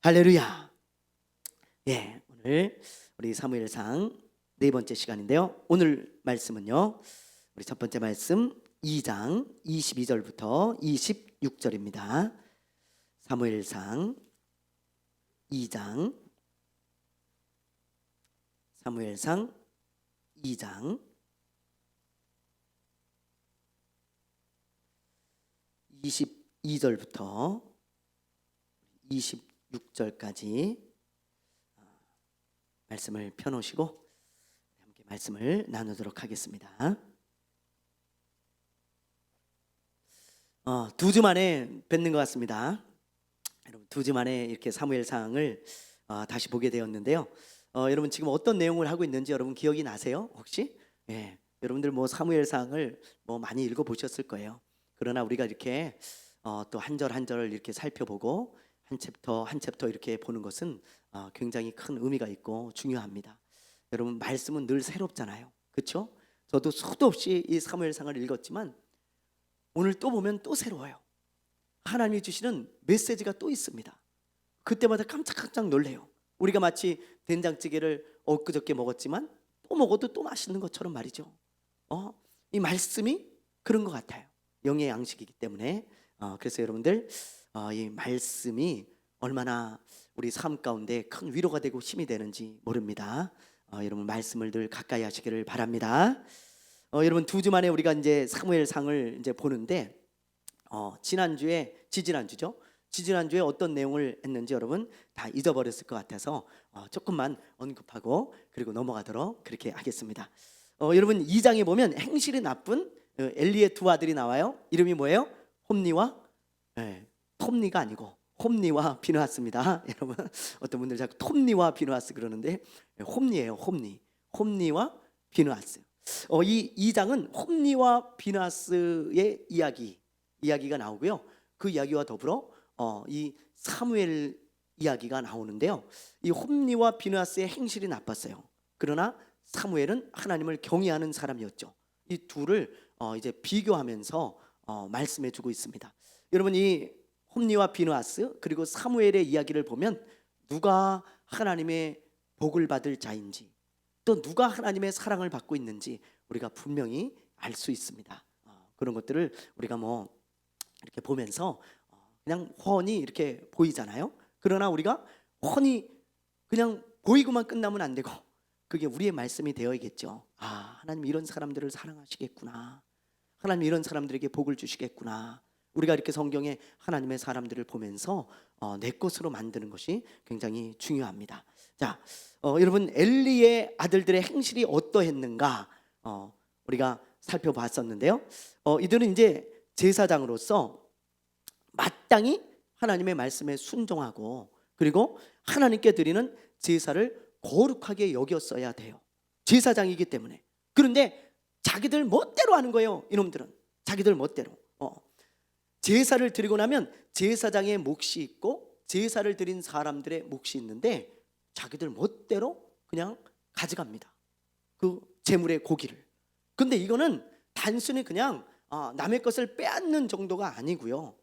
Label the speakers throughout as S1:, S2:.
S1: 할렐루야. 예, 오늘 우리 사무엘상 네 번째 시간인데요. 오늘 말씀은요, 우리 첫 번째 말씀 2장 22절부터 26절입니다. 사무엘상 2장 22절부터 26절까지 말씀을 펴놓으시고 함께 말씀을 나누도록 하겠습니다. 2주 만에 뵙는 것 같습니다. 여러분, 2주 만에 이렇게 사무엘상을 다시 보게 되었는데요. 여러분, 지금 어떤 내용을 하고 있는지 여러분 기억이 나세요? 혹시? 예, 여러분들 사무엘상을 많이 읽어보셨을 거예요. 그러나 우리가 이렇게 또 한 절 한 절을 이렇게 살펴보고 한 챕터 이렇게 보는 것은 굉장히 큰 의미가 있고 중요합니다. 여러분, 말씀은 늘 새롭잖아요, 그렇죠? 저도 수도 없이 이 사무엘상을 읽었지만 오늘 또 보면 또 새로워요. 하나님이 주시는 메시지가 또 있습니다. 그때마다 깜짝깜짝 놀래요. 우리가 마치 된장찌개를 엊그저께 먹었지만 또 먹어도 또 맛있는 것처럼 말이죠. 이 말씀이 그런 것 같아요. 영의 양식이기 때문에. 그래서 여러분들, 이 말씀이 얼마나 우리 삶 가운데 큰 위로가 되고 힘이 되는지 모릅니다. 여러분, 말씀을 늘 가까이 하시기를 바랍니다. 여러분, 2주 만에 우리가 이제 사무엘상을 이제 보는데, 지지난주에 어떤 내용을 했는지 여러분 다 잊어버렸을 것 같아서 조금만 언급하고 그리고 넘어가도록 그렇게 하겠습니다. 여러분, 2장에 보면 행실이 나쁜 엘리의 두 아들이 나와요. 이름이 뭐예요? 톱니가 아니고 홈니와 비느하스입니다. 여러분, 어떤 분들 자꾸 톱니와 비느하스 그러는데 홈니예요. 홈니와 비느하스. 이 2장은 홈니와 비느하스의 이야기가 나오고요. 그 이야기와 더불어 이 사무엘 이야기가 나오는데요. 이 홈니와 비느하스의 행실이 나빴어요. 그러나 사무엘은 하나님을 경외하는 사람이었죠. 이 둘을 이제 비교하면서 말씀해 주고 있습니다. 여러분, 이 홈니와 비느하스 그리고 사무엘의 이야기를 보면 누가 하나님의 복을 받을 자인지 또 누가 하나님의 사랑을 받고 있는지 우리가 분명히 알 수 있습니다. 그런 것들을 우리가 이렇게 보면서 그냥 훤히 이렇게 보이잖아요. 그러나 우리가 훤히 그냥 보이고만 끝나면 안 되고 그게 우리의 말씀이 되어야겠죠. 하나님 이런 사람들을 사랑하시겠구나. 하나님 이런 사람들에게 복을 주시겠구나. 우리가 이렇게 성경에 하나님의 사람들을 보면서 내 것으로 만드는 것이 굉장히 중요합니다. 자, 여러분, 엘리의 아들들의 행실이 어떠했는가 우리가 살펴봤었는데요. 이들은 이제 제사장으로서 마땅히 하나님의 말씀에 순종하고 그리고 하나님께 드리는 제사를 거룩하게 여겼어야 돼요. 제사장이기 때문에. 그런데 자기들 멋대로 하는 거예요. 이놈들은 자기들 멋대로. 제사를 드리고 나면 제사장의 몫이 있고 제사를 드린 사람들의 몫이 있는데 자기들 멋대로 그냥 가져갑니다. 그 제물의 고기를. 근데 이거는 단순히 그냥 남의 것을 빼앗는 정도가 아니고요.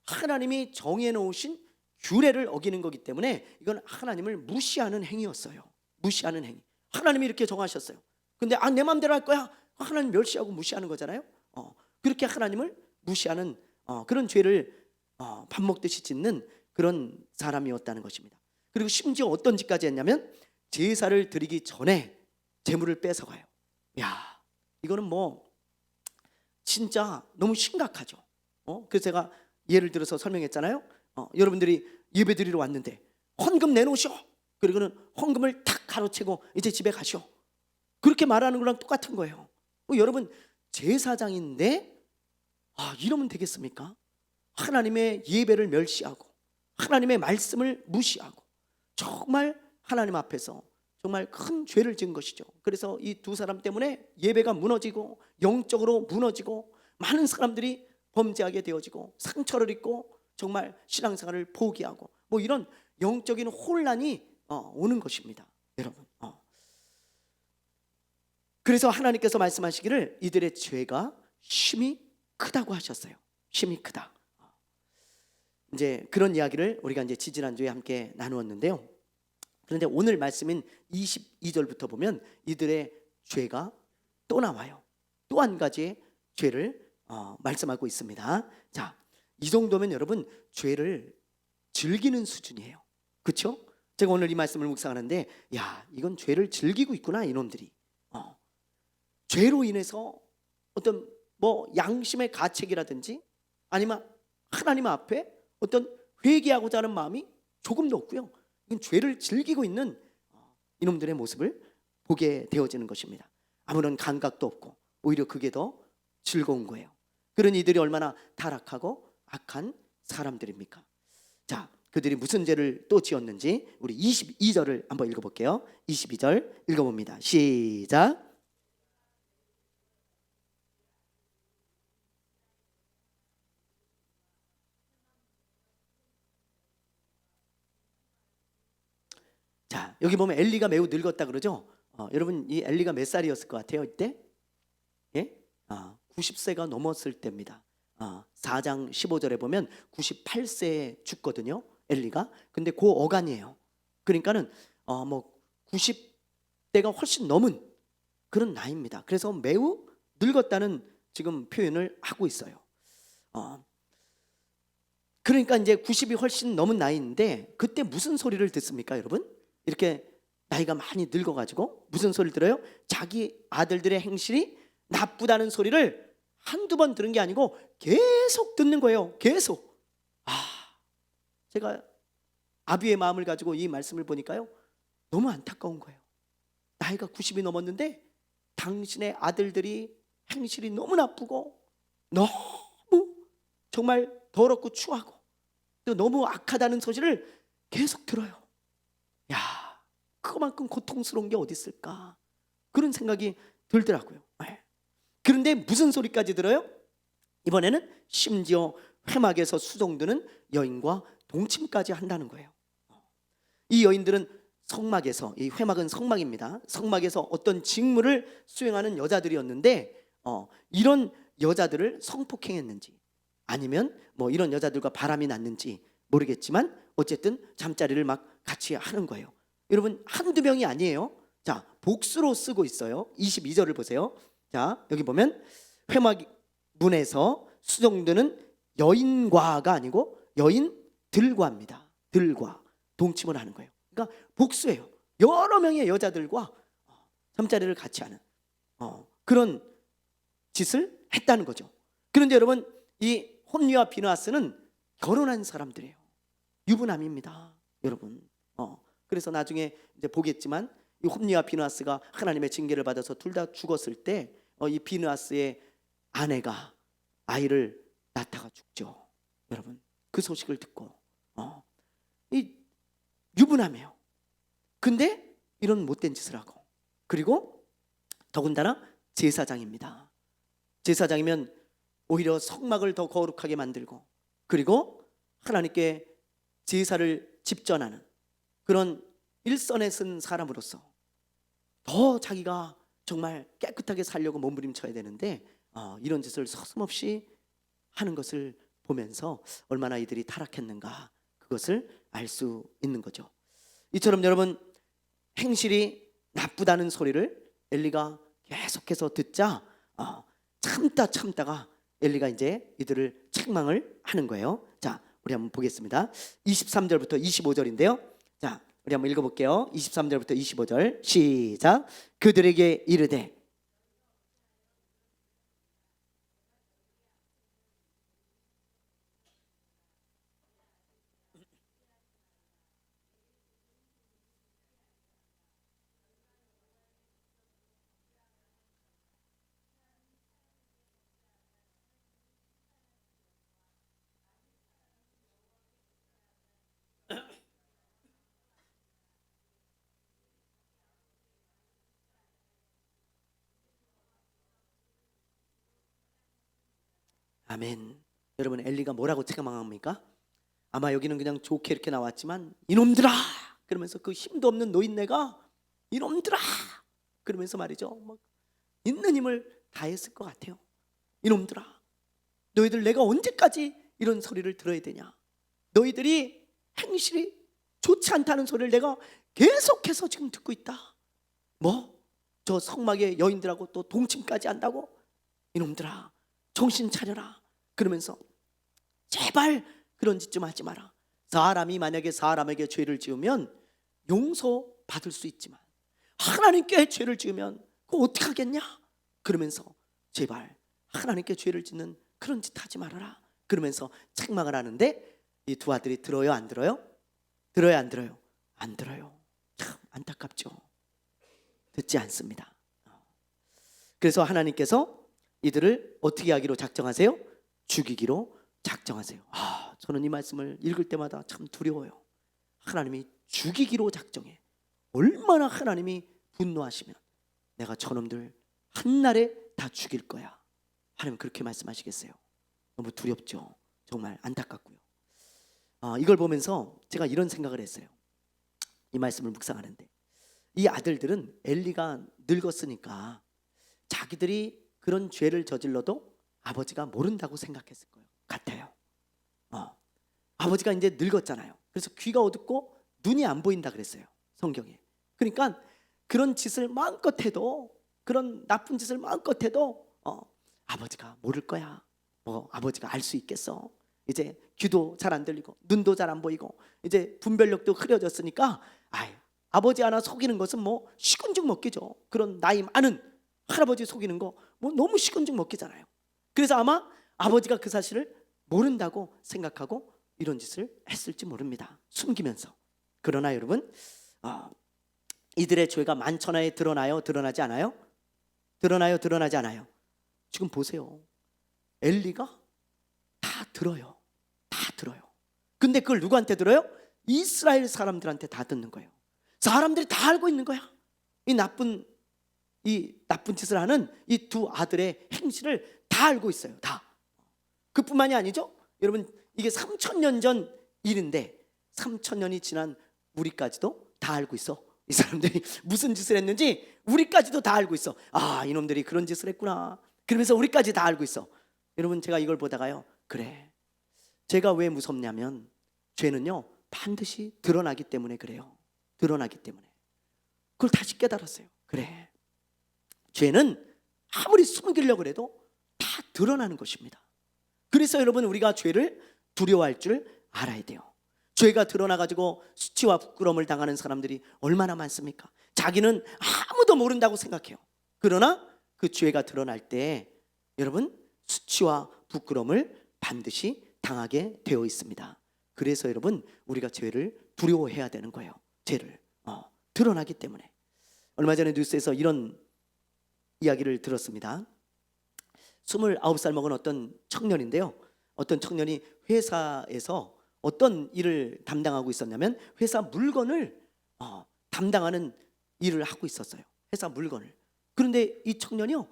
S1: 하나님이 정해 놓으신 규례를 어기는 거기 때문에 이건 하나님을 무시하는 행위였어요. 무시하는 행위. 하나님이 이렇게 정하셨어요. 근데 내 마음대로 할 거야. 하나님 멸시하고 무시하는 거잖아요. 그렇게 하나님을 무시하는 그런 죄를 밥 먹듯이 짓는 그런 사람이었다는 것입니다. 그리고 심지어 어떤 짓까지 했냐면 제사를 드리기 전에 제물을 뺏어가요. 이거는 진짜 너무 심각하죠. 그래서 제가 예를 들어서 설명했잖아요. 여러분들이 예배 드리러 왔는데 헌금 내놓으셔. 그리고는 헌금을 탁 가로채고 이제 집에 가셔. 그렇게 말하는 거랑 똑같은 거예요. 여러분, 제사장인데 이러면 되겠습니까? 하나님의 예배를 멸시하고 하나님의 말씀을 무시하고 정말 하나님 앞에서 정말 큰 죄를 지은 것이죠. 그래서 이 두 사람 때문에 예배가 무너지고 영적으로 무너지고 많은 사람들이 범죄하게 되어지고 상처를 입고 정말 신앙생활을 포기하고 이런 영적인 혼란이 오는 것입니다, 여러분. 그래서 하나님께서 말씀하시기를 이들의 죄가 심히 크다고 하셨어요. 심히 크다. 이제 그런 이야기를 우리가 이제 지지난주에 함께 나누었는데요. 그런데 오늘 말씀인 22절부터 보면 이들의 죄가 또 나와요. 또 한 가지의 죄를 말씀하고 있습니다. 자, 이 정도면 여러분 죄를 즐기는 수준이에요. 그렇죠? 제가 오늘 이 말씀을 묵상하는데, 야, 이건 죄를 즐기고 있구나 이놈들이. 죄로 인해서 어떤 뭐 양심의 가책이라든지 아니면 하나님 앞에 어떤 회개하고자 하는 마음이 조금도 없고요. 이건 죄를 즐기고 있는 이놈들의 모습을 보게 되어지는 것입니다. 아무런 감각도 없고 오히려 그게 더 즐거운 거예요. 그런 이들이 얼마나 타락하고 악한 사람들입니까? 자, 그들이 무슨 죄를 또 지었는지 우리 22절을 한번 읽어볼게요. 22절 읽어봅니다. 시작. 자, 여기 보면 엘리가 매우 늙었다 그러죠. 여러분, 이 엘리가 몇 살이었을 것 같아요 이때? 예? 90세가 넘었을 때입니다. 4장 15절에 보면 98세에 죽거든요, 엘리가. 근데 그 어간이에요. 그러니까는 뭐 90대가 훨씬 넘은 그런 나이입니다. 그래서 매우 늙었다는 지금 표현을 하고 있어요. 그러니까 이제 90이 훨씬 넘은 나이인데 그때 무슨 소리를 듣습니까, 여러분? 이렇게 나이가 많이 늙어가지고 무슨 소리를 들어요? 자기 아들들의 행실이 나쁘다는 소리를 한두 번 들은 게 아니고 계속 듣는 거예요. 계속. 제가 아비의 마음을 가지고 이 말씀을 보니까요, 너무 안타까운 거예요. 나이가 90이 넘었는데 당신의 아들들이 행실이 너무 나쁘고 너무 정말 더럽고 추하고 또 너무 악하다는 소리를 계속 들어요. 야, 그거만큼 고통스러운 게 어디 있을까? 그런 생각이 들더라고요. 그런데 무슨 소리까지 들어요? 이번에는 심지어 회막에서 수종드는 여인과 동침까지 한다는 거예요. 이 여인들은 성막에서, 이 회막은 성막입니다. 성막에서 어떤 직무를 수행하는 여자들이었는데 이런 여자들을 성폭행했는지 아니면 뭐 이런 여자들과 바람이 났는지 모르겠지만 어쨌든 잠자리를 막 같이 하는 거예요. 여러분, 한두 명이 아니에요. 자, 복수로 쓰고 있어요. 22절을 보세요. 자, 여기 보면 회막 문에서 수종드는 여인과가 아니고 여인들과 합니다. 들과 동침을 하는 거예요. 그러니까 복수예요. 여러 명의 여자들과 잠자리를 같이 하는 그런 짓을 했다는 거죠. 그런데 여러분, 이 홈리와 비느하스는 결혼한 사람들이에요. 유부남입니다, 여러분. 그래서 나중에 이제 보겠지만 이 홈리와 비느하스가 하나님의 징계를 받아서 둘 다 죽었을 때 이 비느하스의 아내가 아이를 낳다가 죽죠. 여러분, 그 소식을 듣고 이 유부남이에요. 근데 이런 못된 짓을 하고, 그리고 더군다나 제사장입니다. 제사장이면 오히려 성막을 더 거룩하게 만들고, 그리고 하나님께 제사를 집전하는 그런 일선에 쓴 사람으로서 더 자기가 정말 깨끗하게 살려고 몸부림쳐야 되는데 이런 짓을 서슴없이 하는 것을 보면서 얼마나 이들이 타락했는가, 그것을 알 수 있는 거죠. 이처럼 여러분, 행실이 나쁘다는 소리를 엘리가 계속해서 듣자 참다가 엘리가 이제 이들을 책망을 하는 거예요. 자, 우리 한번 보겠습니다. 23절부터 25절인데요. 자, 우리 한번 읽어볼게요. 23절부터 25절 시작. 그들에게 이르되 아멘. 여러분, 엘리가 뭐라고 책망합니까? 아마 여기는 그냥 좋게 이렇게 나왔지만 이놈들아 그러면서 그 힘도 없는 노인네가 이놈들아 그러면서 말이죠, 막 있는 힘을 다했을 것 같아요. 이놈들아, 너희들 내가 언제까지 이런 소리를 들어야 되냐? 너희들이 행실이 좋지 않다는 소리를 내가 계속해서 지금 듣고 있다. 뭐? 저 성막의 여인들하고 또 동침까지 한다고? 이놈들아, 정신 차려라. 그러면서 제발 그런 짓 좀 하지 마라. 사람이 만약에 사람에게 죄를 지으면 용서받을 수 있지만 하나님께 죄를 지으면 그거 어떻게 하겠냐? 그러면서 제발 하나님께 죄를 짓는 그런 짓 하지 말아라. 그러면서 책망을 하는데 이 두 아들이 들어요, 안 들어요? 들어요, 안 들어요? 안 들어요. 참 안타깝죠. 듣지 않습니다. 그래서 하나님께서 이들을 어떻게 하기로 작정하세요? 죽이기로 작정하세요. 저는 이 말씀을 읽을 때마다 참 두려워요. 하나님이 죽이기로 작정해. 얼마나 하나님이 분노하시면 내가 저놈들 한날에 다 죽일 거야. 하나님 그렇게 말씀하시겠어요? 너무 두렵죠. 정말 안타깝고요. 이걸 보면서 제가 이런 생각을 했어요. 이 말씀을 묵상하는데 이 아들들은 엘리가 늙었으니까 자기들이 그런 죄를 저질러도 아버지가 모른다고 생각했을 거예요. 같아요. 아버지가 이제 늙었잖아요. 그래서 귀가 어둡고 눈이 안 보인다 그랬어요, 성경에. 그러니까 그런 짓을 마음껏 해도, 그런 나쁜 짓을 마음껏 해도 아버지가 모를 거야. 아버지가 알 수 있겠어. 이제 귀도 잘 안 들리고 눈도 잘 안 보이고 이제 분별력도 흐려졌으니까 아버지 하나 속이는 것은 식은죽 먹기죠. 그런 나이 많은 할아버지 속이는 거 너무 식은죽 먹기잖아요. 그래서 아마 아버지가 그 사실을 모른다고 생각하고 이런 짓을 했을지 모릅니다. 숨기면서. 그러나 여러분, 이들의 죄가 만천하에 드러나요? 드러나지 않아요? 드러나요? 드러나지 않아요? 지금 보세요. 엘리가 다 들어요. 다 들어요. 근데 그걸 누구한테 들어요? 이스라엘 사람들한테 다 듣는 거예요. 사람들이 다 알고 있는 거야. 이 나쁜 짓을 하는 이 두 아들의 행실을 다 알고 있어요. 다. 그뿐만이 아니죠. 여러분, 이게 3,000년 전 일인데 3,000년이 지난 우리까지도 다 알고 있어. 이 사람들이 무슨 짓을 했는지 우리까지도 다 알고 있어. 이놈들이 그런 짓을 했구나. 그러면서 우리까지 다 알고 있어. 여러분, 제가 이걸 보다가요, 그래, 제가 왜 무섭냐면 죄는요 반드시 드러나기 때문에 그래요. 드러나기 때문에. 그걸 다시 깨달았어요. 그래, 죄는 아무리 숨기려고 해도 다 드러나는 것입니다. 그래서 여러분, 우리가 죄를 두려워할 줄 알아야 돼요. 죄가 드러나가지고 수치와 부끄러움을 당하는 사람들이 얼마나 많습니까? 자기는 아무도 모른다고 생각해요. 그러나 그 죄가 드러날 때 여러분, 수치와 부끄러움을 반드시 당하게 되어 있습니다. 그래서 여러분, 우리가 죄를 두려워해야 되는 거예요. 죄를 드러나기 때문에. 얼마 전에 뉴스에서 이런 이야기를 들었습니다. 29살 먹은 어떤 청년인데요, 어떤 청년이 회사에서 어떤 일을 담당하고 있었냐면 회사 물건을 담당하는 일을 하고 있었어요. 회사 물건을. 그런데 이 청년이요,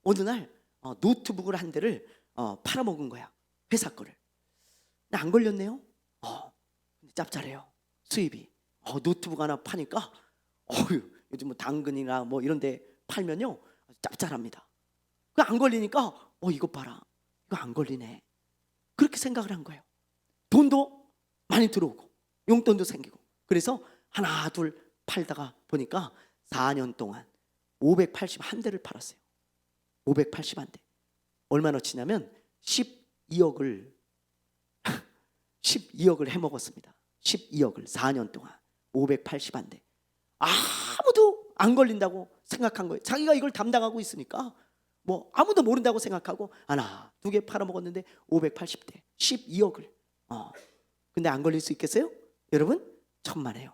S1: 어느 날 노트북을 한 대를 팔아먹은 거야. 회사 거를. 근데 안 걸렸네요. 근데 짭짤해요, 수입이. 노트북 하나 파니까 요즘 당근이나 이런 데 팔면요 짭짤합니다. 그 안 걸리니까 이거 봐라, 이거 안 걸리네. 그렇게 생각을 한 거예요. 돈도 많이 들어오고 용돈도 생기고. 그래서 하나 둘 팔다가 보니까 4년 동안 581대를 팔았어요. 581대. 얼마나 치냐면 12억을 12억을 해먹었습니다. 12억을 4년 동안 581대. 아무도 안 걸린다고 생각한 거예요. 자기가 이걸 담당하고 있으니까 아무도 모른다고 생각하고 하나 두 개 팔아먹었는데 580대 12억을. 근데 안 걸릴 수 있겠어요? 여러분, 천만에요.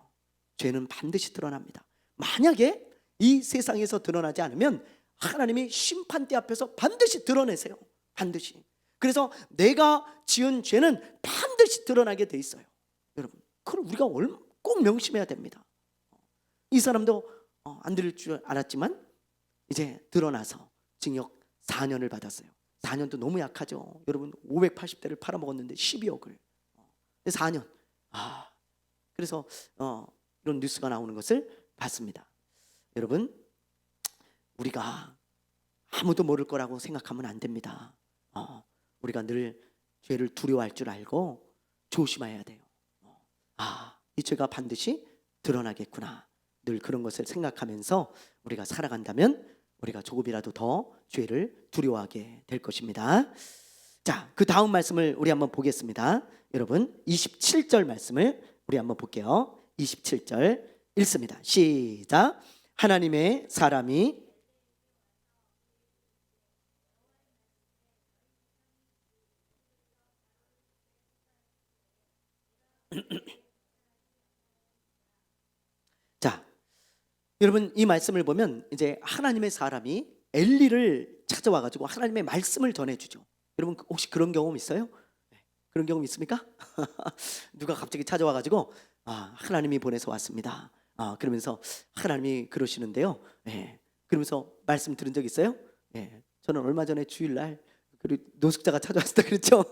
S1: 죄는 반드시 드러납니다. 만약에 이 세상에서 드러나지 않으면 하나님이 심판대 앞에서 반드시 드러내세요. 반드시. 그래서 내가 지은 죄는 반드시 드러나게 돼 있어요. 여러분, 그걸 우리가 꼭 명심해야 됩니다. 이 사람도 안 들릴 줄 알았지만 이제 드러나서 징역 4년을 받았어요. 4년도 너무 약하죠. 여러분, 580대를 팔아먹었는데 12억을. 4년. 그래서 이런 뉴스가 나오는 것을 봤습니다. 여러분, 우리가 아무도 모를 거라고 생각하면 안 됩니다. 우리가 늘 죄를 두려워할 줄 알고 조심해야 돼요. 이 죄가 반드시 드러나겠구나. 늘 그런 것을 생각하면서 우리가 살아간다면 우리가 조금이라도 더 죄를 두려워하게 될 것입니다. 자, 그 다음 말씀을 우리 한번 보겠습니다. 여러분 27절 말씀을 우리 한번 볼게요. 27절 읽습니다. 시작. 하나님의 사람이 자, 여러분 이 말씀을 보면 이제 하나님의 사람이 엘리를 찾아와 가지고 하나님의 말씀을 전해주죠. 여러분 혹시 그런 경험 있어요? 그런 경험 있습니까? 누가 갑자기 찾아와 가지고 하나님이 보내서 왔습니다. 그러면서 하나님이 그러시는데요. 그러면서 말씀 들은 적 있어요? 저는 얼마 전에 주일날 노숙자가 찾아왔을 때 그랬죠.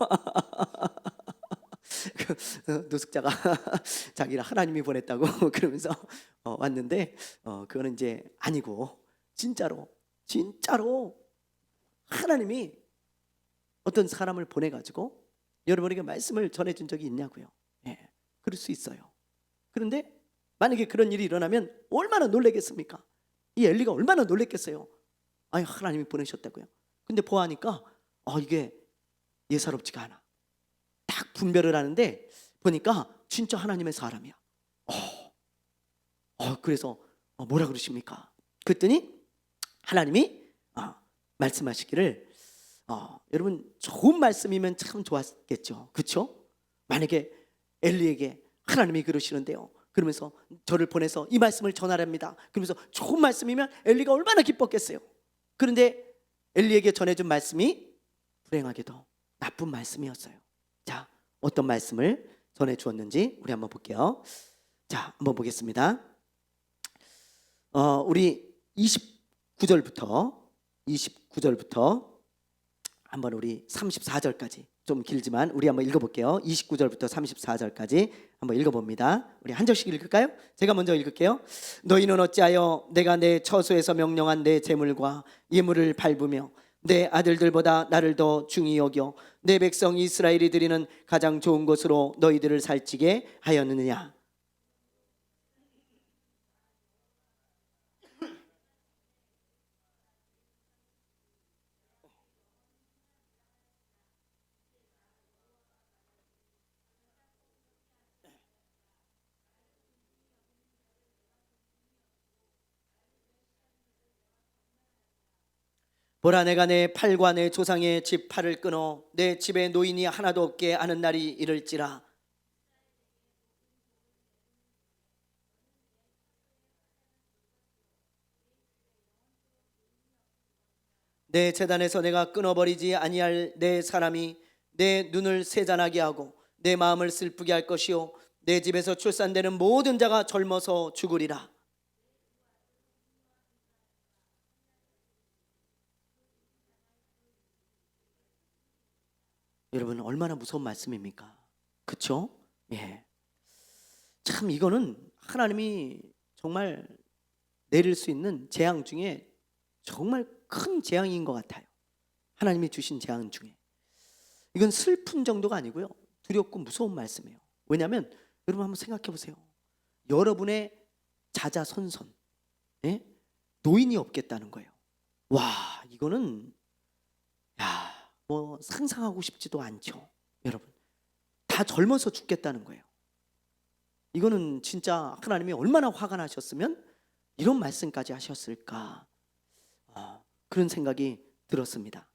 S1: 노숙자가 자기를 하나님이 보냈다고 그러면서 왔는데 그거는 이제 아니고 진짜로 하나님이 어떤 사람을 보내가지고 여러분에게 말씀을 전해준 적이 있냐고요. 그럴 수 있어요. 그런데 만약에 그런 일이 일어나면 얼마나 놀라겠습니까? 이 엘리가 얼마나 놀랬겠어요. 하나님이 보내셨다고요. 근데 보아하니까 이게 예사롭지가 않아. 딱 분별을 하는데 보니까 진짜 하나님의 사람이야. 그래서 뭐라 그러십니까? 그랬더니 하나님이 말씀하시기를 여러분 좋은 말씀이면 참 좋았겠죠. 그렇죠? 만약에 엘리에게 하나님이 그러시는데요. 그러면서 저를 보내서 이 말씀을 전하랍니다. 그러면서 좋은 말씀이면 엘리가 얼마나 기뻤겠어요. 그런데 엘리에게 전해준 말씀이 불행하게도 나쁜 말씀이었어요. 자, 어떤 말씀을 전해 주었는지 우리 한번 볼게요. 자, 한번 보겠습니다. 우리 29절부터 한번 우리 34절까지 좀 길지만 우리 한번 읽어볼게요. 29절부터 34절까지 한번 읽어봅니다. 우리 한 절씩 읽을까요? 제가 먼저 읽을게요. 너희는 어찌하여 내가 내 처소에서 명령한 내 재물과 예물을 밟으며 내 아들들보다 나를 더 중히 여겨 내 백성 이스라엘이 드리는 가장 좋은 것으로 너희들을 살찌게 하였느냐? 보라, 내가 내 팔과 내 조상의 집 팔을 끊어 내 집에 노인이 하나도 없게 하는 날이 이를지라. 내 제단에서 내가 끊어버리지 아니할 내 사람이 내 눈을 세잔하게 하고 내 마음을 슬프게 할 것이요 내 집에서 출산되는 모든 자가 젊어서 죽으리라. 여러분 얼마나 무서운 말씀입니까? 그렇죠? 참 이거는 하나님이 정말 내릴 수 있는 재앙 중에 정말 큰 재앙인 것 같아요. 하나님이 주신 재앙 중에 이건 슬픈 정도가 아니고요, 두렵고 무서운 말씀이에요. 왜냐하면 여러분 한번 생각해 보세요. 여러분의 자자손손 노인이 없겠다는 거예요. 와, 이거는 뭐 상상하고 싶지도 않죠. 여러분 다 젊어서 죽겠다는 거예요. 이거는 진짜 하나님이 얼마나 화가 나셨으면 이런 말씀까지 하셨을까, 그런 생각이 들었습니다.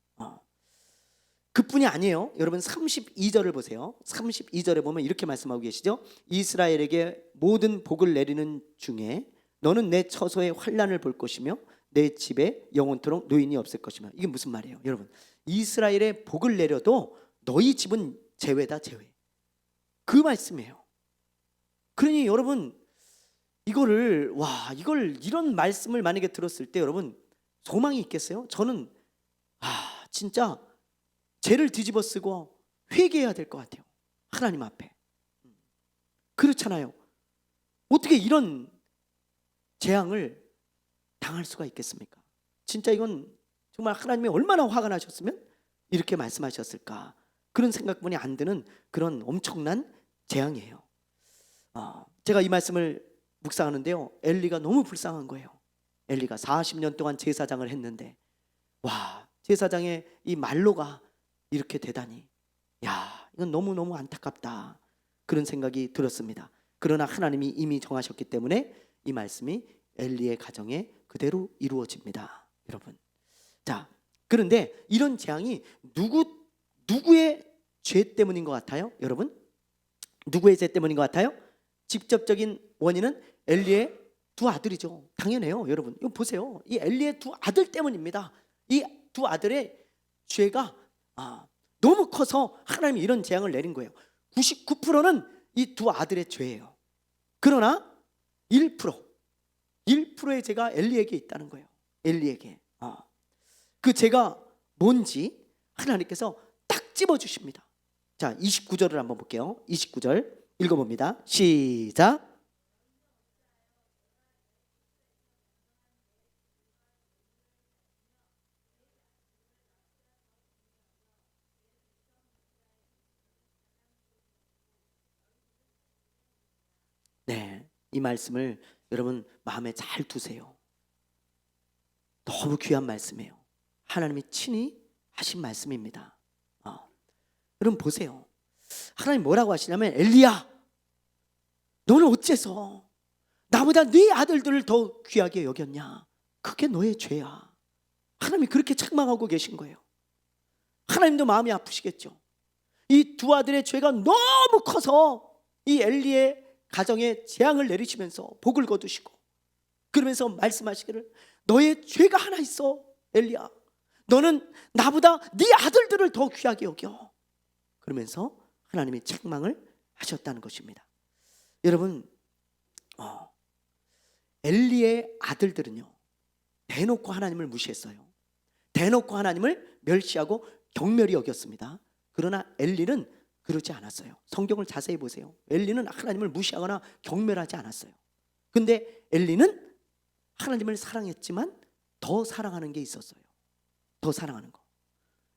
S1: 그뿐이 아니에요. 여러분 32절을 보세요. 32절에 보면 이렇게 말씀하고 계시죠. 이스라엘에게 모든 복을 내리는 중에 너는 내 처소에 환난을 볼 것이며 내 집에 영원토록 노인이 없을 것이며. 이게 무슨 말이에요? 여러분 이스라엘에 복을 내려도 너희 집은 제외다, 제외. 그 말씀이에요. 그러니 여러분 이걸 이런 말씀을 만약에 들었을 때 여러분 소망이 있겠어요? 저는 진짜 죄를 뒤집어 쓰고 회개해야 될 것 같아요. 하나님 앞에. 그렇잖아요. 어떻게 이런 재앙을 당할 수가 있겠습니까? 진짜 이건 정말 하나님이 얼마나 화가 나셨으면 이렇게 말씀하셨을까. 그런 생각뿐이 안 드는 그런 엄청난 재앙이에요. 제가 이 말씀을 묵상하는데요, 엘리가 너무 불쌍한 거예요. 엘리가 40년 동안 제사장을 했는데, 와, 제사장의 이 말로가 이렇게 되다니, 야, 이건 너무너무 안타깝다, 그런 생각이 들었습니다. 그러나 하나님이 이미 정하셨기 때문에 이 말씀이 엘리의 가정에 그대로 이루어집니다, 여러분. 자, 그런데 이런 재앙이 누구의 죄 때문인 것 같아요, 여러분? 누구의 죄 때문인 것 같아요? 직접적인 원인은 엘리의 두 아들이죠. 당연해요, 여러분. 이거 보세요. 이 엘리의 두 아들 때문입니다. 이 두 아들의 죄가 너무 커서 하나님이 이런 재앙을 내린 거예요. 99%는 이 두 아들의 죄예요. 그러나 1%의 죄가 엘리에게 있다는 거예요. 엘리에게. 그 죄가 뭔지 하나님께서 딱 집어주십니다. 자, 29절을 한번 볼게요. 29절 읽어봅니다. 시작. 네, 이 말씀을 여러분 마음에 잘 두세요. 너무 귀한 말씀이에요. 하나님이 친히 하신 말씀입니다. 여러분 보세요. 하나님 뭐라고 하시냐면, 엘리야, 너는 어째서 나보다 네 아들들을 더 귀하게 여겼냐? 그게 너의 죄야. 하나님이 그렇게 책망하고 계신 거예요. 하나님도 마음이 아프시겠죠. 이 두 아들의 죄가 너무 커서 이 엘리의 가정에 재앙을 내리시면서 복을 거두시고, 그러면서 말씀하시기를, 너의 죄가 하나 있어, 엘리야. 너는 나보다 네 아들들을 더 귀하게 여겨. 그러면서 하나님이 책망을 하셨다는 것입니다. 여러분, 엘리의 아들들은요, 대놓고 하나님을 무시했어요. 대놓고 하나님을 멸시하고 경멸히 여겼습니다. 그러나 엘리는 그러지 않았어요. 성경을 자세히 보세요. 엘리는 하나님을 무시하거나 경멸하지 않았어요. 근데 엘리는 하나님을 사랑했지만 더 사랑하는 게 있었어요. 더 사랑하는 거.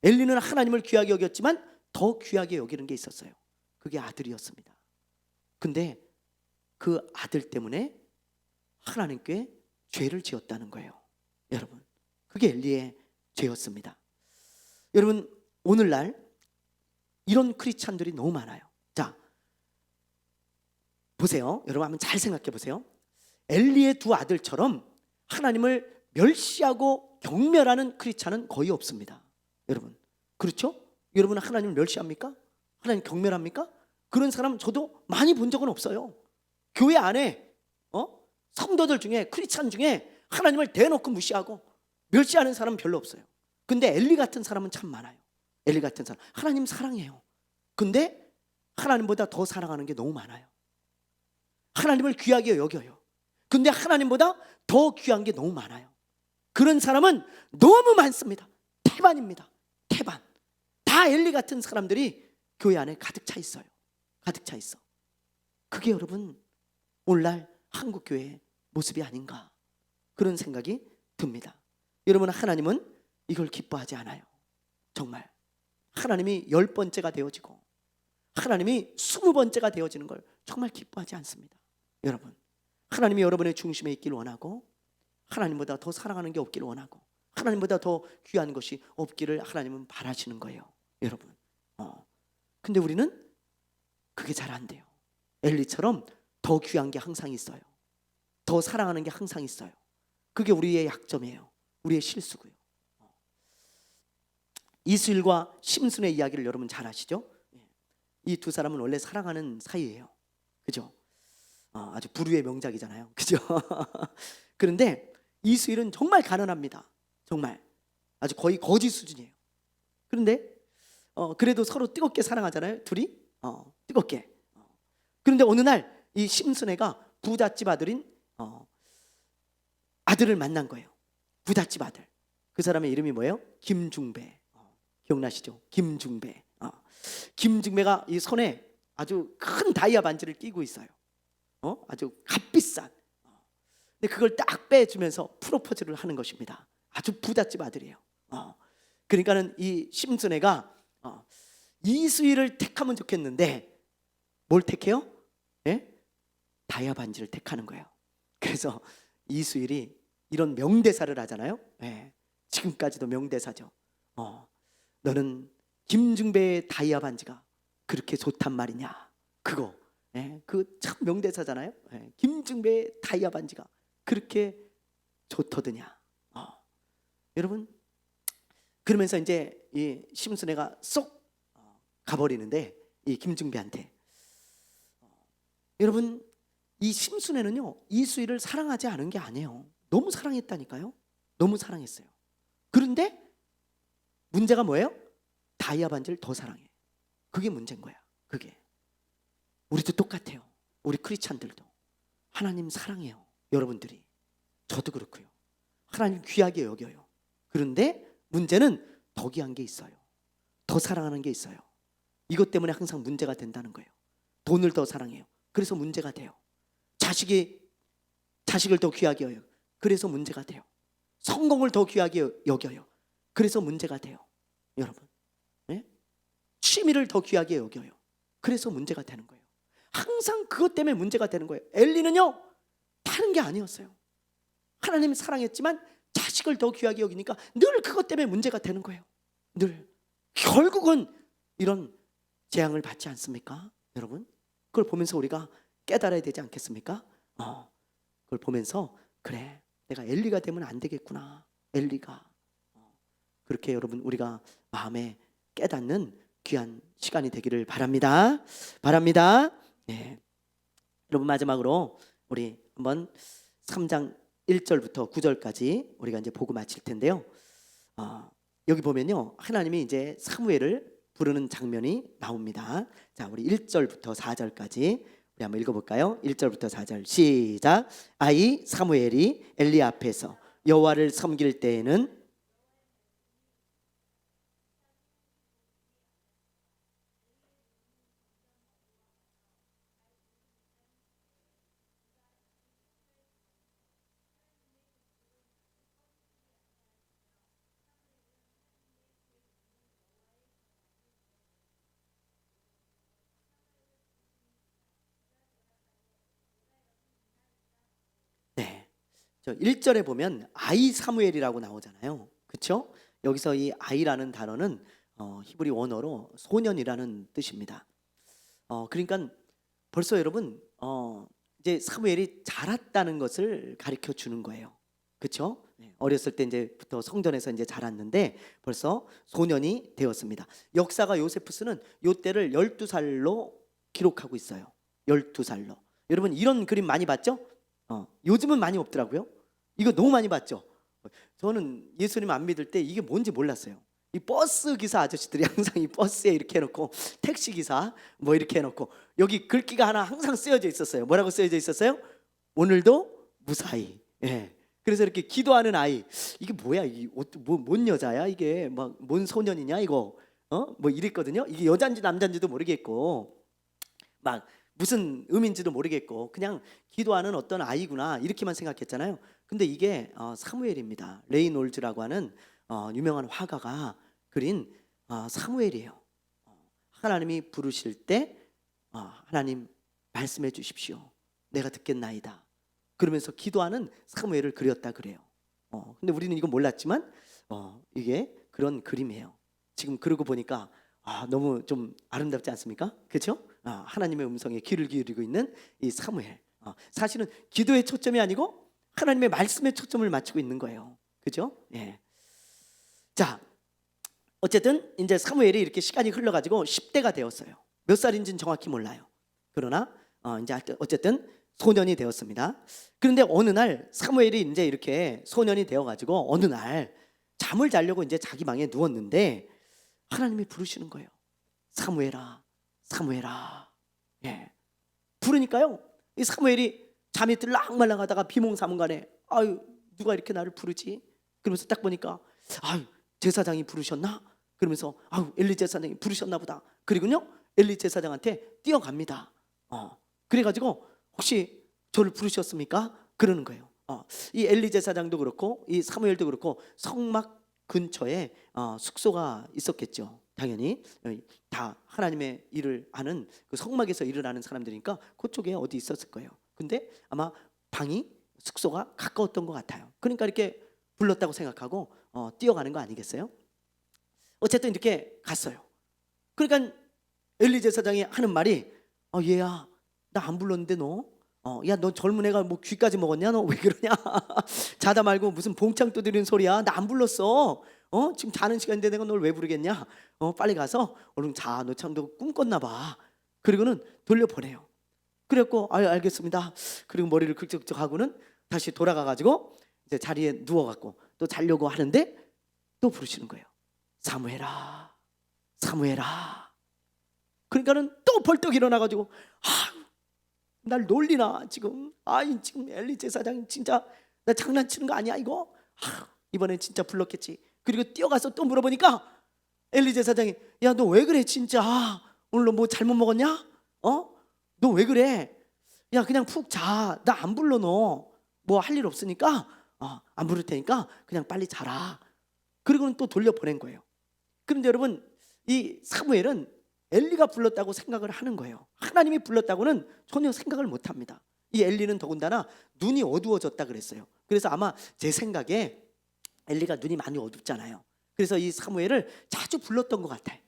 S1: 엘리는 하나님을 귀하게 여겼지만 더 귀하게 여기는 게 있었어요. 그게 아들이었습니다. 근데 그 아들 때문에 하나님께 죄를 지었다는 거예요, 여러분. 그게 엘리의 죄였습니다. 여러분, 오늘날 이런 크리스찬들이 너무 많아요. 자, 보세요. 여러분 한번 잘 생각해 보세요. 엘리의 두 아들처럼 하나님을 멸시하고 경멸하는 크리스찬은 거의 없습니다, 여러분. 그렇죠? 여러분은 하나님을 멸시합니까? 하나님 경멸합니까? 그런 사람 저도 많이 본 적은 없어요. 교회 안에 성도들 중에, 크리스찬 중에 하나님을 대놓고 무시하고 멸시하는 사람은 별로 없어요. 근데 엘리 같은 사람은 참 많아요. 엘리 같은 사람, 하나님 사랑해요. 근데 하나님보다 더 사랑하는 게 너무 많아요. 하나님을 귀하게 여겨요. 근데 하나님보다 더 귀한 게 너무 많아요. 그런 사람은 너무 많습니다. 태반입니다. 태반. 다 엘리 같은 사람들이 교회 안에 가득 차 있어요. 가득 차 있어. 그게 여러분 오늘날 한국교회의 모습이 아닌가, 그런 생각이 듭니다. 여러분, 하나님은 이걸 기뻐하지 않아요. 정말 하나님이 10번째가 되어지고 하나님이 20번째가 되어지는 걸 정말 기뻐하지 않습니다. 여러분, 하나님이 여러분의 중심에 있길 원하고, 하나님보다 더 사랑하는 게 없기를 원하고, 하나님보다 더 귀한 것이 없기를 하나님은 바라시는 거예요, 여러분. 근데 우리는 그게 잘 안 돼요. 엘리처럼 더 귀한 게 항상 있어요. 더 사랑하는 게 항상 있어요. 그게 우리의 약점이에요. 우리의 실수고요. 이스일과 심순의 이야기를 여러분 잘 아시죠? 이 두 사람은 원래 사랑하는 사이예요. 그죠? 아주 불후의 명작이잖아요. 그죠? 그런데 이스일은 정말 가난합니다. 정말 아주 거의 거지 수준이에요. 그런데 그래도 서로 뜨겁게 사랑하잖아요, 둘이. 뜨겁게. 그런데 어느 날 이 심순애가 부잣집 아들인 아들을 만난 거예요. 부잣집 아들. 그 사람의 이름이 뭐예요? 김중배. 기억나시죠? 김중배. 김중배가 이 손에 아주 큰 다이아 반지를 끼고 있어요. 아주 값비싼. 근데 그걸 딱 빼주면서 프로포즈를 하는 것입니다. 아주 부잣집 아들이에요. 그러니까는 이 심순애가 이수일을 택하면 좋겠는데 뭘 택해요? 예? 다이아 반지를 택하는 거예요. 그래서 이수일이 이런 명대사를 하잖아요. 예. 지금까지도 명대사죠. 너는 김중배의 다이아 반지가 그렇게 좋단 말이냐. 그거 그 참 명대사잖아요. 예. 김중배의 다이아 반지가 그렇게 좋더느냐. 여러분, 그러면서 이제 이 심순애가 쏙 가버리는데 이 김중배한테, 여러분, 이 심순애는요 이수일을 사랑하지 않은 게 아니에요. 너무 사랑했다니까요. 너무 사랑했어요. 그런데 문제가 뭐예요? 다이아 반지를 더 사랑해. 그게 문제인 거야. 그게 우리도 똑같아요. 우리 크리스찬들도 하나님 사랑해요. 여러분들이, 저도 그렇고요. 하나님 귀하게 여겨요. 그런데 문제는 더 귀한 게 있어요. 더 사랑하는 게 있어요. 이것 때문에 항상 문제가 된다는 거예요. 돈을 더 사랑해요. 그래서 문제가 돼요. 자식을 더 귀하게 여겨요. 그래서 문제가 돼요. 성공을 더 귀하게 여겨요. 그래서 문제가 돼요. 여러분, 네? 취미를 더 귀하게 여겨요. 그래서 문제가 되는 거예요. 항상 그것 때문에 문제가 되는 거예요. 엘리는요 다른 게 아니었어요. 하나님 사랑했지만 자식을 더 귀하게 여기니까 늘 그것 때문에 문제가 되는 거예요. 늘 결국은 이런 재앙을 받지 않습니까? 여러분, 그걸 보면서 우리가 깨달아야 되지 않겠습니까? 그걸 보면서 그래, 내가 엘리가 되면 안 되겠구나. 엘리가 그렇게 여러분 우리가 마음에 깨닫는 귀한 시간이 되기를 바랍니다. 바랍니다. 네. 여러분, 마지막으로 우리 한번 3장 1절부터 9절까지 우리가 이제 보고 마칠 텐데요. 여기 보면요 하나님이 이제 사무엘을 부르는 장면이 나옵니다. 자, 우리 1절부터 4절까지 우리 한번 읽어볼까요? 1절부터 4절 시작. 아이 사무엘이 엘리 앞에서 여호와를 섬길 때에는 네, 저 1절에 보면 아이 사무엘이라고 나오잖아요. 그렇죠? 여기서 이 아이라는 단어는 히브리 원어로 소년이라는 뜻입니다. 그러니까 벌써 여러분 이제 사무엘이 자랐다는 것을 가르쳐 주는 거예요. 그렇죠? 어렸을 때 이제부터 성전에서 이제 자랐는데 벌써 소년이 되었습니다. 역사가 요세푸스는 요 때를 12살로 기록하고 있어요. 12살로. 여러분 이런 그림 많이 봤죠? 요즘은 많이 없더라고요. 이거 너무 많이 봤죠? 저는 예수님 안 믿을 때 이게 뭔지 몰랐어요. 이 버스 기사 아저씨들이 항상 이 버스에 이렇게 해놓고, 택시 기사 뭐 이렇게 해놓고 여기 글귀가 하나 항상 쓰여져 있었어요. 뭐라고 쓰여져 있었어요? 오늘도 무사히. 예. 그래서 이렇게 기도하는 아이, 이게 뭐야? 이게 뭔 여자야? 이게 막 뭔 소년이냐 이거? 뭐 이랬거든요. 이게 여잔지 남잔지도 모르겠고 막 무슨 의미인지도 모르겠고 그냥 기도하는 어떤 아이구나 이렇게만 생각했잖아요. 근데 이게 사무엘입니다. 레이놀즈라고 하는 유명한 화가가 그린 사무엘이에요. 하나님이 부르실 때 하나님 말씀해 주십시오. 내가 듣겠나이다. 그러면서 기도하는 사무엘을 그렸다 그래요. 근데 우리는 이거 몰랐지만 이게 그런 그림이에요. 지금 그러고 보니까 너무 좀 아름답지 않습니까? 그렇죠? 하나님의 음성에 귀를 기울이고 있는 이 사무엘. 사실은 기도의 초점이 아니고 하나님의 말씀에 초점을 맞추고 있는 거예요. 그렇죠? 예. 자, 어쨌든 이제 사무엘이 이렇게 시간이 흘러가지고 10대가 되었어요. 몇 살인지는 정확히 몰라요. 그러나 이제 어쨌든 소년이 되었습니다. 그런데 어느 날 사무엘이 이제 이렇게 소년이 되어가지고 어느 날 잠을 자려고 이제 자기 방에 누웠는데 하나님이 부르시는 거예요. 사무엘아, 사무엘아. 예. 부르니까요, 이 사무엘이 잠이 들락말락하다가 비몽사몽간에 아유 누가 이렇게 나를 부르지? 그러면서 딱 보니까 아유 제사장이 부르셨나? 그러면서 아유 엘리 제사장이 부르셨나 보다. 그리고요 엘리 제사장한테 뛰어갑니다. 그래가지고 혹시 저를 부르셨습니까? 그러는 거예요. 이 엘리 제사장도 그렇고 이 사무엘도 그렇고 성막 근처에 숙소가 있었겠죠. 당연히 다 하나님의 일을 아는 그 성막에서 일을 하는 사람들이니까 그쪽에 어디 있었을 거예요. 근데 아마 방이 숙소가 가까웠던 것 같아요. 그러니까 이렇게 불렀다고 생각하고 뛰어가는 거 아니겠어요? 어쨌든 이렇게 갔어요. 그러니까 엘리 제사장이 하는 말이 얘야 나 안 불렀는데 너 야 너 젊은 애가 뭐 귀까지 먹었냐? 너 왜 그러냐? 자다 말고 무슨 봉창 두드리는 소리야? 나 안 불렀어. 지금 자는 시간인데 내가 널 왜 부르겠냐? 빨리 가서 얼른 자. 너 참 너 꿈 꿨나 봐. 그리고는 돌려보내요. 그랬고 알겠습니다. 그리고 머리를 긁적긁적 하고는 다시 돌아가 가지고 이제 자리에 누워 갖고 또 자려고 하는데 또 부르시는 거예요. 사무엘아, 사무엘아. 그러니까는 또 벌떡 일어나 가지고 날 놀리나 지금. 지금 엘리 제사장이 진짜 나 장난치는 거 아니야 이거? 이번엔 진짜 불렀겠지. 그리고 뛰어가서 또 물어보니까 엘리 제사장이 야 너 왜 그래 진짜? 오늘 너 뭐 잘못 먹었냐? 너 왜 그래? 야 그냥 푹 자. 나 안 불러 너. 뭐 할 일 없으니까 안 부를 테니까 그냥 빨리 자라. 그리고는 또 돌려보낸 거예요. 그런데 여러분 이 사무엘은 엘리가 불렀다고 생각을 하는 거예요. 하나님이 불렀다고는 전혀 생각을 못합니다. 이 엘리는 더군다나 눈이 어두워졌다 그랬어요. 그래서 아마 제 생각에 엘리가 눈이 많이 어둡잖아요. 그래서 이 사무엘을 자주 불렀던 것 같아요.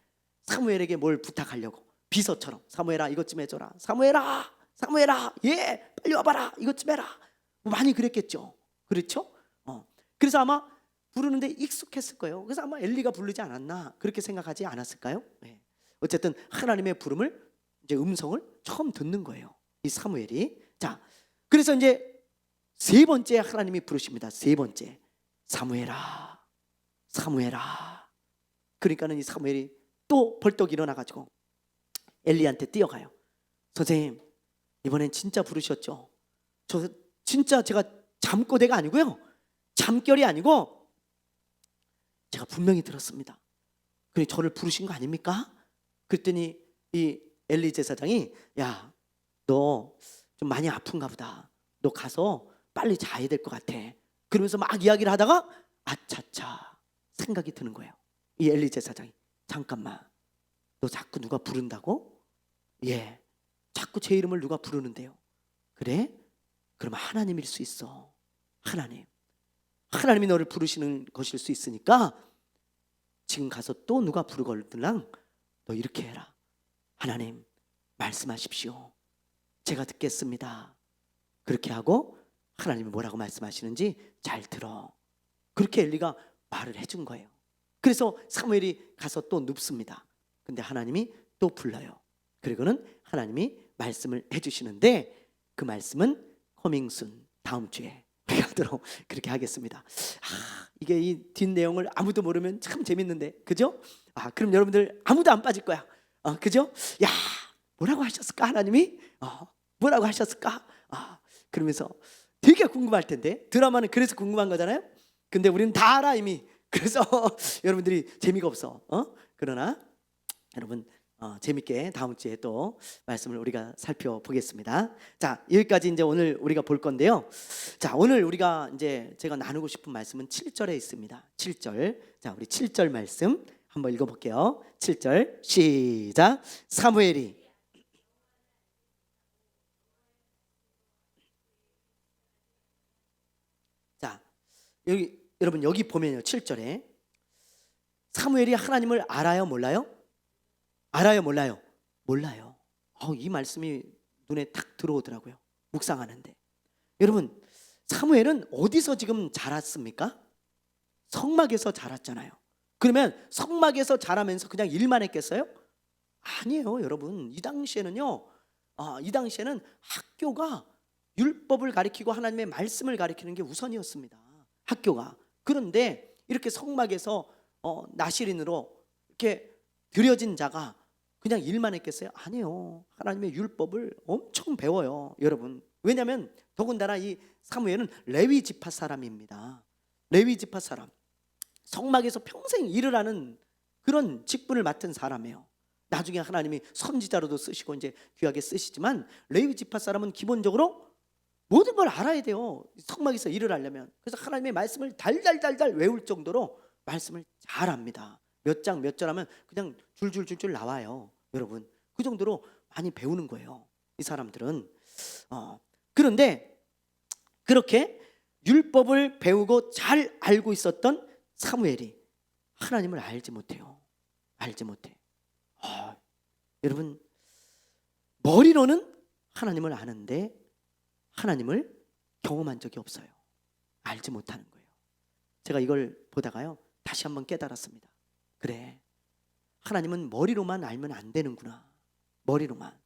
S1: 사무엘에게 뭘 부탁하려고 비서처럼 사무엘아 이것 좀 해줘라. 사무엘아 사무엘아 예 빨리 와봐라 이것 좀 해라. 많이 그랬겠죠. 그렇죠? 그래서 아마 부르는데 익숙했을 거예요. 그래서 아마 엘리가 부르지 않았나 그렇게 생각하지 않았을까요? 네. 어쨌든 하나님의 부름을 이제 음성을 처음 듣는 거예요. 이 사무엘이. 자, 그래서 이제 세 번째 하나님이 부르십니다. 세 번째 사무엘아, 사무엘아. 그러니까는 이 사무엘이 또 벌떡 일어나 가지고 엘리한테 뛰어가요. 선생님, 이번엔 진짜 부르셨죠? 저 진짜 제가 잠꼬대가 아니고요, 잠결이 아니고 제가 분명히 들었습니다. 그래 저를 부르신 거 아닙니까? 그랬더니 이 엘리 제사장이 야, 너 좀 많이 아픈가 보다. 너 가서 빨리 자야 될 것 같아. 그러면서 막 이야기를 하다가 아차차 생각이 드는 거예요. 이 엘리 제사장이 잠깐만, 너 자꾸 누가 부른다고? 예, 자꾸 제 이름을 누가 부르는데요. 그래? 그럼 하나님일 수 있어. 하나님이 너를 부르시는 것일 수 있으니까 지금 가서 또 누가 부르거들랑 너 이렇게 해라. 하나님 말씀하십시오. 제가 듣겠습니다. 그렇게 하고 하나님이 뭐라고 말씀하시는지 잘 들어. 그렇게 엘리가 말을 해준 거예요. 그래서 사무엘이 가서 또 눕습니다. 근데 하나님이 또 불러요. 그리고는 하나님이 말씀을 해주시는데 그 말씀은 커밍순 다음 주에 우리가 하도록 그렇게 하겠습니다. 이게 이 뒷내용을 아무도 모르면 참 재밌는데 그죠? 그럼 여러분들 아무도 안 빠질 거야. 그죠? 야 뭐라고 하셨을까 하나님이? 뭐라고 하셨을까? 그러면서 되게 궁금할 텐데 드라마는 그래서 궁금한 거잖아요. 근데 우리는 다 알아 이미. 그래서 여러분들이 재미가 없어. 그러나 여러분 재밌게 다음 주에 또 말씀을 우리가 살펴보겠습니다. 자, 여기까지 이제 오늘 우리가 볼 건데요. 자, 오늘 우리가 이제 제가 나누고 싶은 말씀은 7절에 있습니다. 7절. 자, 우리 7절 말씀 한번 읽어볼게요. 7절 시작. 사무엘이 자, 여러분 여기 보면요. 7절에 사무엘이 하나님을 알아요, 몰라요? 알아요, 몰라요? 몰라요. 이 말씀이 눈에 탁 들어오더라고요. 묵상하는데. 여러분, 사무엘은 어디서 지금 자랐습니까? 성막에서 자랐잖아요. 그러면 성막에서 자라면서 그냥 일만 했겠어요? 아니에요, 여러분. 이 당시에는요. 이 당시에는 학교가 율법을 가리키고 하나님의 말씀을 가리키는 게 우선이었습니다. 학교가. 그런데 이렇게 성막에서 나시린으로 이렇게 들여진 자가 그냥 일만 했겠어요? 아니에요. 하나님의 율법을 엄청 배워요, 여러분. 왜냐하면 더군다나 이 사무엘은 레위 지파 사람입니다. 레위 지파 사람. 성막에서 평생 일을 하는 그런 직분을 맡은 사람이에요. 나중에 하나님이 선지자로도 쓰시고 이제 귀하게 쓰시지만 레위 지파 사람은 기본적으로 모든 걸 알아야 돼요. 성막에서 일을 하려면. 그래서 하나님의 말씀을 달달달달 외울 정도로 말씀을 잘 압니다. 몇 장 몇 절 하면 그냥 줄줄줄줄 나와요. 여러분, 그 정도로 많이 배우는 거예요, 이 사람들은. 그런데 그렇게 율법을 배우고 잘 알고 있었던 사무엘이 하나님을 알지 못해요. 알지 못해. 여러분, 머리로는 하나님을 아는데 하나님을 경험한 적이 없어요. 알지 못하는 거예요. 제가 이걸 보다가요, 다시 한번 깨달았습니다. 그래, 하나님은 머리로만 알면 안 되는구나. 머리로만.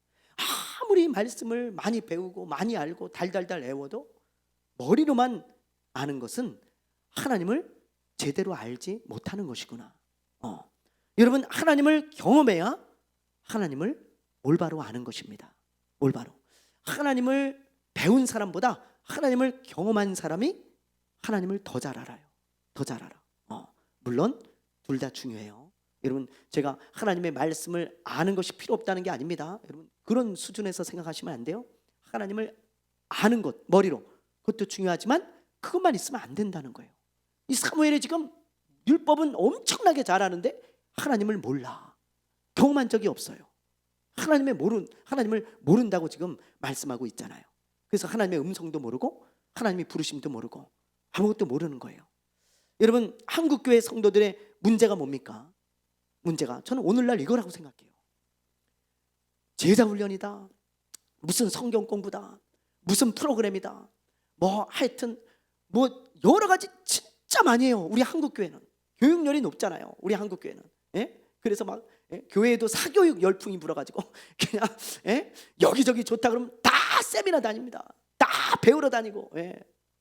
S1: 아무리 말씀을 많이 배우고 많이 알고 달달달 외워도 머리로만 아는 것은 하나님을 제대로 알지 못하는 것이구나. 여러분, 하나님을 경험해야 하나님을 올바로 아는 것입니다. 올바로. 하나님을 배운 사람보다 하나님을 경험한 사람이 하나님을 더 잘 알아요. 더 잘 알아. 물론 둘 다 중요해요. 여러분, 제가 하나님의 말씀을 아는 것이 필요 없다는 게 아닙니다. 여러분, 그런 수준에서 생각하시면 안 돼요. 하나님을 아는 것, 머리로, 그것도 중요하지만 그것만 있으면 안 된다는 거예요. 이 사무엘이 지금 율법은 엄청나게 잘 아는데 하나님을 몰라. 경험한 적이 없어요. 하나님을 모른다고 지금 말씀하고 있잖아요. 그래서 하나님의 음성도 모르고 하나님의 부르심도 모르고 아무것도 모르는 거예요. 여러분, 한국교회 성도들의 문제가 뭡니까? 문제가, 저는 오늘날 이거라고 생각해요. 제자훈련이다, 무슨 성경 공부다, 무슨 프로그램이다, 하여튼 여러 가지 진짜 많이 해요. 우리 한국교회는 교육열이 높잖아요. 우리 한국교회는. 그래서 교회에도 사교육 열풍이 불어가지고 그냥 여기저기 좋다 그러면 다 세미나 다닙니다. 다 배우러 다니고.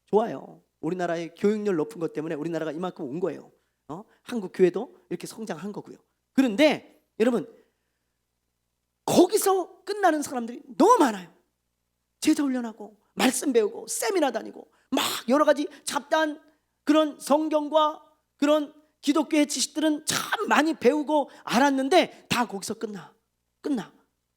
S1: 좋아요. 우리나라의 교육열 높은 것 때문에 우리나라가 이만큼 온 거예요. 한국 교회도 이렇게 성장한 거고요. 그런데 여러분, 거기서 끝나는 사람들이 너무 많아요. 제자 훈련하고 말씀 배우고 세미나 다니고 막 여러 가지 잡다한 그런 성경과 그런 기독교의 지식들은 참 많이 배우고 알았는데 다 거기서 끝나.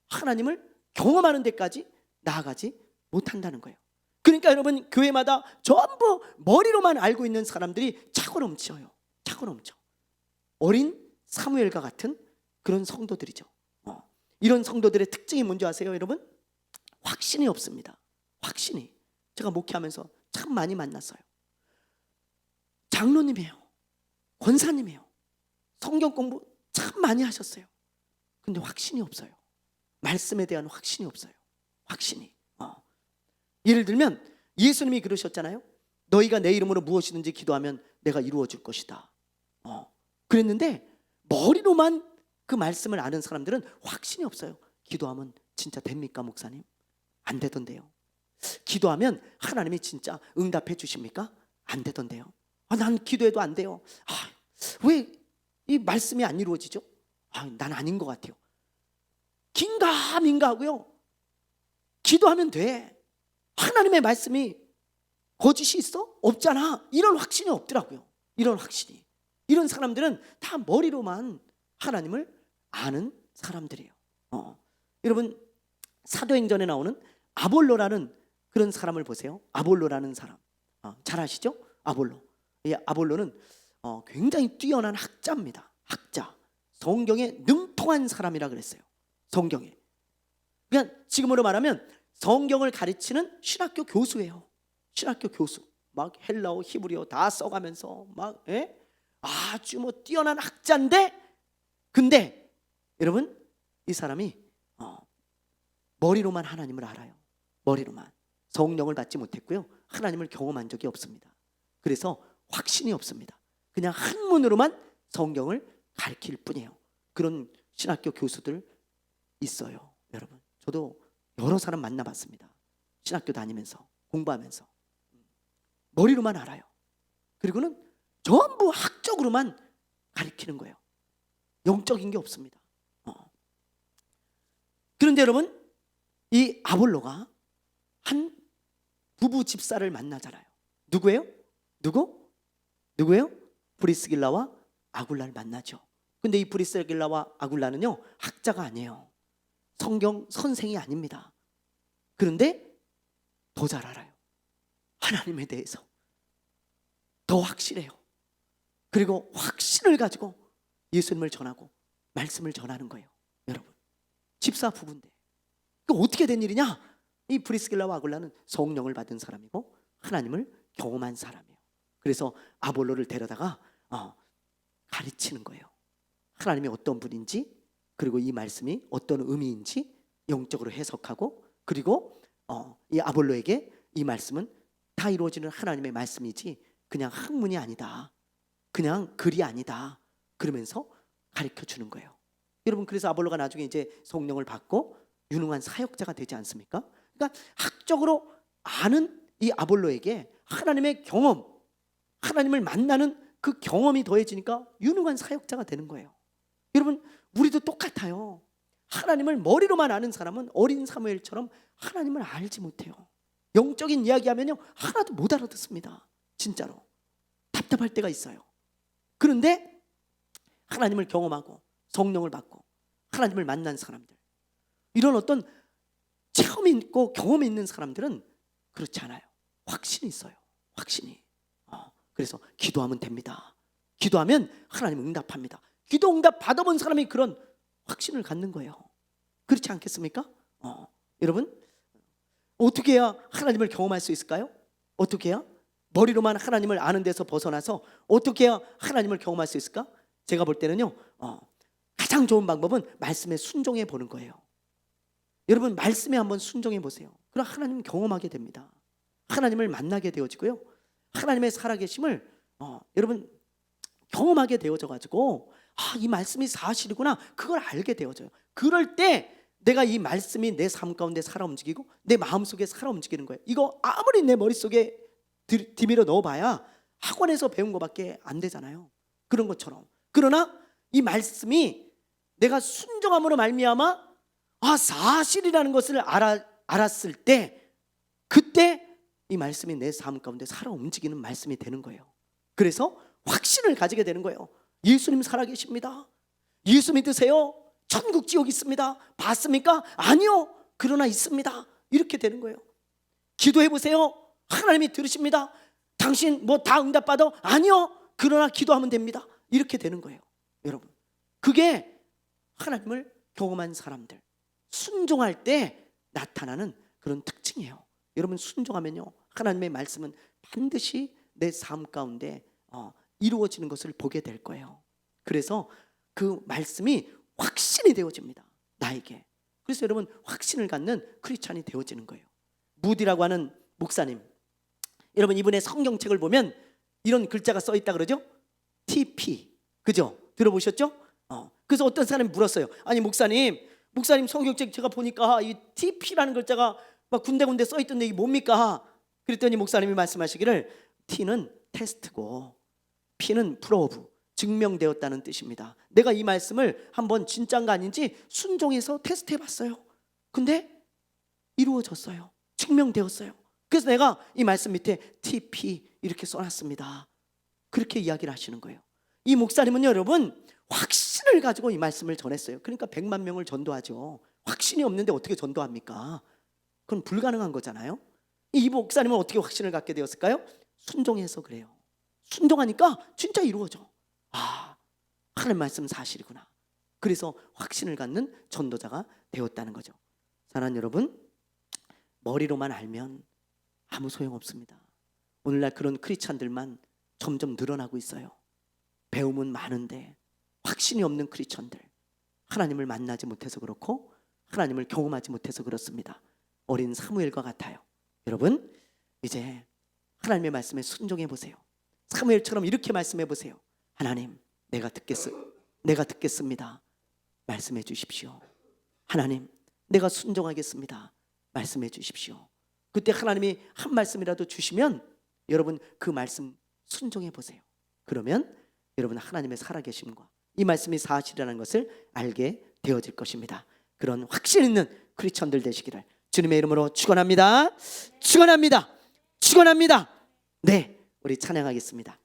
S1: 하나님을 경험하는 데까지 나아가지 못한다는 거예요. 그러니까 여러분, 교회마다 전부 머리로만 알고 있는 사람들이 차고 넘쳐요. 차고 넘쳐. 어린 사무엘과 같은 그런 성도들이죠. 이런 성도들의 특징이 뭔지 아세요, 여러분? 확신이 없습니다. 확신이. 제가 목회하면서 참 많이 만났어요. 장로님이에요. 권사님이에요. 성경 공부 참 많이 하셨어요. 근데 확신이 없어요. 말씀에 대한 확신이 없어요. 확신이. 예를 들면 예수님이 그러셨잖아요. 너희가 내 이름으로 무엇이든지 기도하면 내가 이루어 줄 것이다. 그랬는데 머리로만 그 말씀을 아는 사람들은 확신이 없어요. 기도하면 진짜 됩니까, 목사님? 안 되던데요. 기도하면 하나님이 진짜 응답해 주십니까? 안 되던데요. 난 기도해도 안 돼요. 왜 이 말씀이 안 이루어지죠? 난 아닌 것 같아요. 긴가민가 하고요. 기도하면 돼. 하나님의 말씀이 거짓이 있어? 없잖아. 이런 확신이 없더라고요. 이런 확신이. 이런 사람들은 다 머리로만 하나님을 아는 사람들이에요. 여러분, 사도행전에 나오는 아볼로라는 그런 사람을 보세요. 아볼로라는 사람. 잘 아시죠? 아볼로. 이 아볼로는 굉장히 뛰어난 학자입니다. 학자. 성경에 능통한 사람이라 그랬어요. 성경에. 그러니까 지금으로 말하면 성경을 가르치는 신학교 교수예요. 신학교 교수. 막 헬라어, 히브리어 다 써가면서 막 아주 뛰어난 학자인데, 근데 여러분, 이 사람이 머리로만 하나님을 알아요. 머리로만. 성령을 받지 못했고요. 하나님을 경험한 적이 없습니다. 그래서 확신이 없습니다. 그냥 한문으로만 성경을 가르칠 뿐이에요. 그런 신학교 교수들 있어요. 여러분, 저도 여러 사람 만나봤습니다. 신학교 다니면서, 공부하면서. 머리로만 알아요. 그리고는 전부 학적으로만 가르치는 거예요. 영적인 게 없습니다. 그런데 여러분, 이 아볼로가 한 부부 집사를 만나잖아요. 누구예요? 누구예요? 브리스길라와 아굴라를 만나죠. 근데 이 브리스길라와 아굴라는요, 학자가 아니에요. 성경 선생이 아닙니다. 그런데 더 잘 알아요. 하나님에 대해서 더 확실해요. 그리고 확신을 가지고 예수님을 전하고 말씀을 전하는 거예요. 여러분, 집사 부부인데 그 어떻게 된 일이냐? 이 브리스길라와 아굴라는 성령을 받은 사람이고 하나님을 경험한 사람이에요. 그래서 아볼로를 데려다가 가르치는 거예요. 하나님이 어떤 분인지, 그리고 이 말씀이 어떤 의미인지 영적으로 해석하고, 그리고 이 아볼로에게 이 말씀은 다 이루어지는 하나님의 말씀이지 그냥 학문이 아니다, 그냥 글이 아니다, 그러면서 가르쳐 주는 거예요. 여러분, 그래서 아볼로가 나중에 이제 성령을 받고 유능한 사역자가 되지 않습니까? 그러니까 학적으로 아는 이 아볼로에게 하나님의 경험, 하나님을 만나는 그 경험이 더해지니까 유능한 사역자가 되는 거예요. 여러분, 우리도 똑같아요. 하나님을 머리로만 아는 사람은 어린 사무엘처럼 하나님을 알지 못해요. 영적인 이야기하면요 하나도 못 알아듣습니다. 진짜로 답답할 때가 있어요. 그런데 하나님을 경험하고 성령을 받고 하나님을 만난 사람들, 이런 어떤 체험이 있고 경험이 있는 사람들은 그렇지 않아요. 확신이 있어요. 확신이. 그래서 기도하면 됩니다. 기도하면 하나님 응답합니다. 기도 응답 받아본 사람이 그런 확신을 갖는 거예요. 그렇지 않겠습니까? 여러분, 어떻게 해야 하나님을 경험할 수 있을까요? 어떻게 해야? 머리로만 하나님을 아는 데서 벗어나서 어떻게 해야 하나님을 경험할 수 있을까? 제가 볼 때는요 가장 좋은 방법은 말씀에 순종해 보는 거예요. 여러분, 말씀에 한번 순종해 보세요. 그럼 하나님 경험하게 됩니다. 하나님을 만나게 되어지고요, 하나님의 살아계심을 여러분 경험하게 되어져 가지고 이 말씀이 사실이구나, 그걸 알게 되어져요. 그럴 때 내가 이 말씀이 내 삶 가운데 살아 움직이고 내 마음속에 살아 움직이는 거예요. 이거 아무리 내 머릿속에 디밀어 넣어봐야 학원에서 배운 것밖에 안 되잖아요. 그런 것처럼. 그러나 이 말씀이 내가 순종함으로 말미암아 사실이라는 것을 알았을 때, 그때 이 말씀이 내 삶 가운데 살아 움직이는 말씀이 되는 거예요. 그래서 확신을 가지게 되는 거예요. 예수님 살아계십니다. 예수 믿으세요? 천국 지옥 있습니다. 봤습니까? 아니요. 그러나 있습니다. 이렇게 되는 거예요. 기도해 보세요. 하나님이 들으십니다. 당신 뭐 다 응답받아? 아니요. 그러나 기도하면 됩니다. 이렇게 되는 거예요. 여러분, 그게 하나님을 경험한 사람들, 순종할 때 나타나는 그런 특징이에요. 여러분, 순종하면요 하나님의 말씀은 반드시 내 삶 가운데 이루어지는 것을 보게 될 거예요. 그래서 그 말씀이 확신이 되어집니다, 나에게. 그래서 여러분, 확신을 갖는 크리스찬이 되어지는 거예요. 무디라고 하는 목사님, 여러분 이분의 성경책을 보면 이런 글자가 써 있다 그러죠? TP, 그죠? 들어보셨죠? 그래서 어떤 사람이 물었어요. 아니 목사님 성경책 제가 보니까 이 TP라는 글자가 막 군데군데 써 있던데 이게 뭡니까? 그랬더니 목사님이 말씀하시기를 T는 테스트고 P는 프로브, 증명되었다는 뜻입니다. 내가 이 말씀을 한번 진짜인가 아닌지 순종해서 테스트해 봤어요. 근데 이루어졌어요. 증명되었어요. 그래서 내가 이 말씀 밑에 TP 이렇게 써놨습니다. 그렇게 이야기를 하시는 거예요. 이 목사님은 여러분 확신을 가지고 이 말씀을 전했어요. 그러니까 100만 명을 전도하죠. 확신이 없는데 어떻게 전도합니까? 그건 불가능한 거잖아요. 이 목사님은 어떻게 확신을 갖게 되었을까요? 순종해서 그래요. 순종하니까 진짜 이루어져. 하나님 말씀 사실이구나. 그래서 확신을 갖는 전도자가 되었다는 거죠. 사랑하는 여러분, 머리로만 알면 아무 소용없습니다. 오늘날 그런 크리스찬들만 점점 늘어나고 있어요. 배움은 많은데 확신이 없는 크리스찬들, 하나님을 만나지 못해서 그렇고 하나님을 경험하지 못해서 그렇습니다. 어린 사무엘과 같아요. 여러분, 이제 하나님의 말씀에 순종해 보세요. 사무엘처럼 이렇게 말씀해 보세요. 하나님, 내가 듣겠습니다. 말씀해 주십시오. 하나님, 내가 순종하겠습니다. 말씀해 주십시오. 그때 하나님이 한 말씀이라도 주시면 여러분 그 말씀 순종해 보세요. 그러면 여러분 하나님의 살아계심과 이 말씀이 사실이라는 것을 알게 되어질 것입니다. 그런 확신 있는 크리스천들 되시기를 주님의 이름으로 축원합니다. 축원합니다. 축원합니다. 네, 우리 찬양하겠습니다.